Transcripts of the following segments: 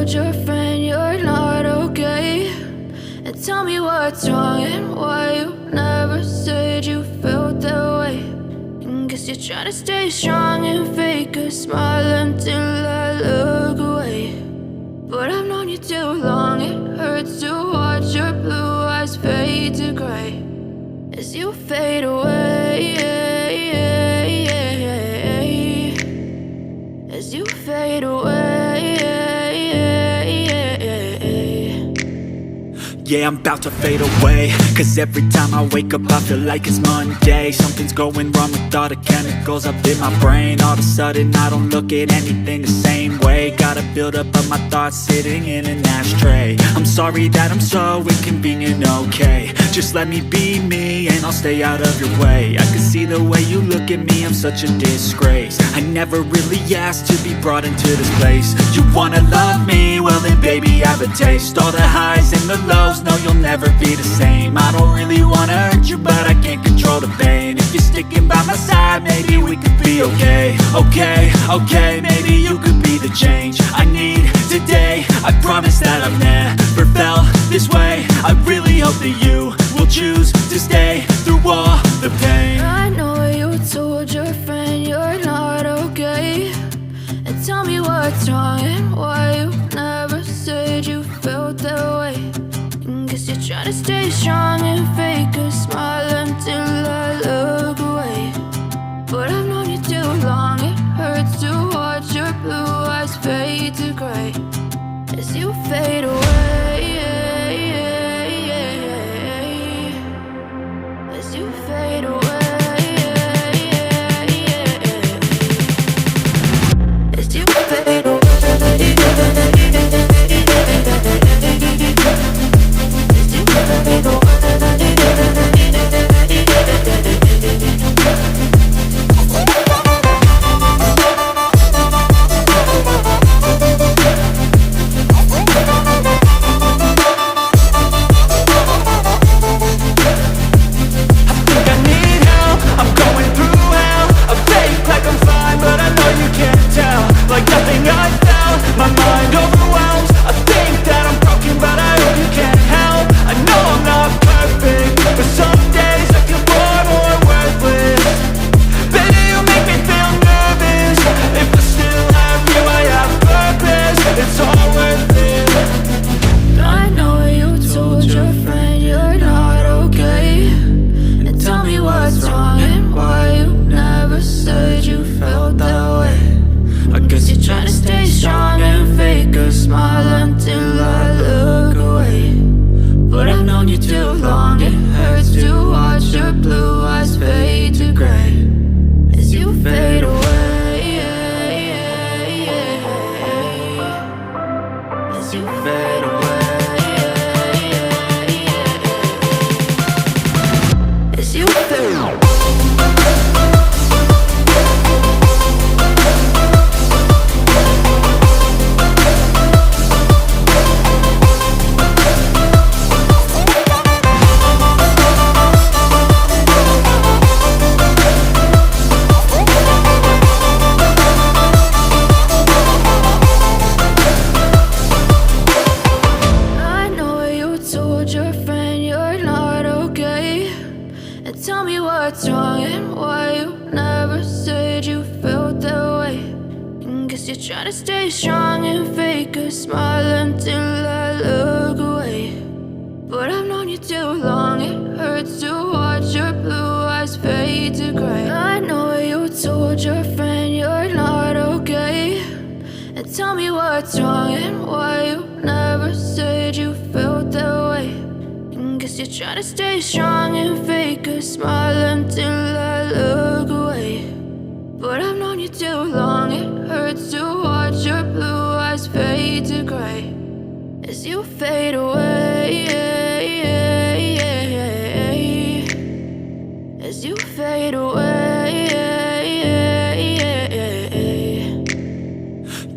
told your friend you're not okay? And tell me what's wrong and why you never said you felt that way. And guess you're trying to stay strong and fake a smile until I look away. But I've known you too long, it hurts to watch your blue eyes fade to gray as you fade away, as you fade away. Yeah, I'm about to fade away, cause every time I wake up I feel like it's Monday. Something's going wrong with all the chemicals up in my brain. All of a sudden I don't look at anything the same way. Got a buildup of my thoughts sitting in an ashtray. I'm sorry that I'm so inconvenient, okay? Just let me be me and I'll stay out of your way. I can see the way you look at me, I'm such a disgrace. I never really asked to be brought into this place. You wanna love me? Well then baby have a taste. All the highs and the lows, no, you'll never be the same. I don't really wanna hurt you, but I can't control the pain. If you're sticking by my side, maybe we could be okay. Okay, maybe you could be the change I need today. I promise that I've never felt this way. I really hope that you will choose to stay through all the pain. I know you told your friend you're not okay. And tell me what's wrong and why you never said you felt that way. And guess you're trying to stay strong and fake a smile until I look away. But I've known you too long, it hurts to watch your blue eyes fade to gray as you fade away, as you fade away, as you fade away.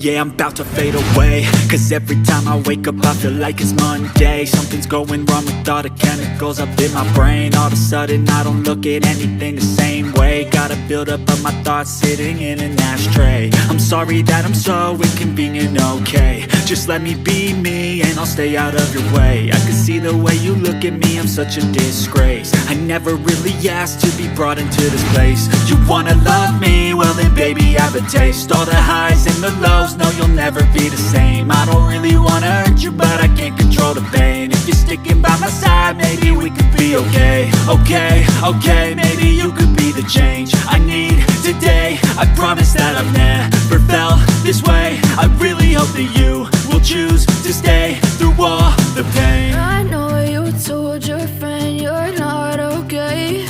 Yeah, I'm about to fade away, cause every time I wake up I feel like it's Monday. Something's going wrong with all the chemicals up in my brain. All of a sudden I don't look at anything the same way. Got a buildup of my thoughts sitting in an ashtray. I'm sorry that I'm so inconvenient, okay. Just let me be me and I'll stay out of your way. I can see the way you look at me, I'm such a disgrace. I never really asked to be brought into this place. You wanna love me? Well then baby I have a taste. All the highs and the lows, no you'll never be the same. I don't really wanna hurt you but I can't control the pain. If you're sticking by my side maybe we could be okay. Okay, maybe you could be the change I need today. I promise that I've never felt this way. I really hope that you will choose to stay through all the pain. I know you told your friend you're not okay,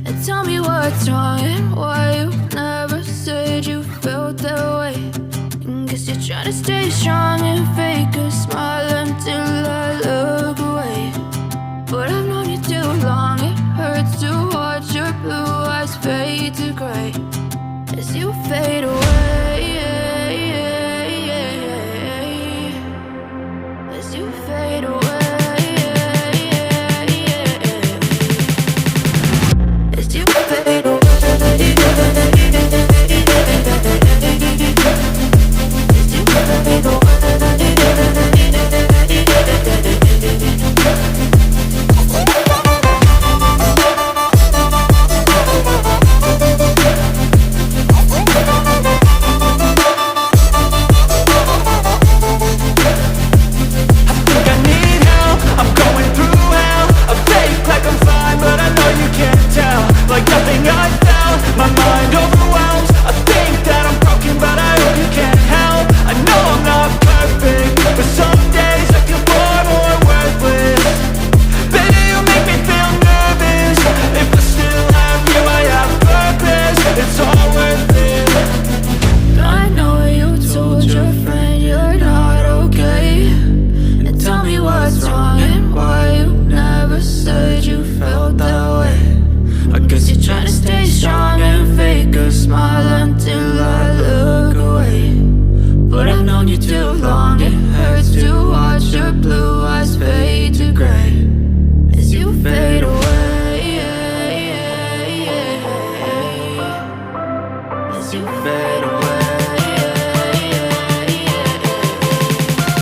and tell me what's wrong and why you never said you felt that way. Guess you're trying to stay strong and fake a smile until I look away. But I've known you too long, it hurts to watch your blue eyes fade to gray as you fade away. As you fade away. As you fade away. Smile until I look away. But I've known you too long, it hurts to watch your blue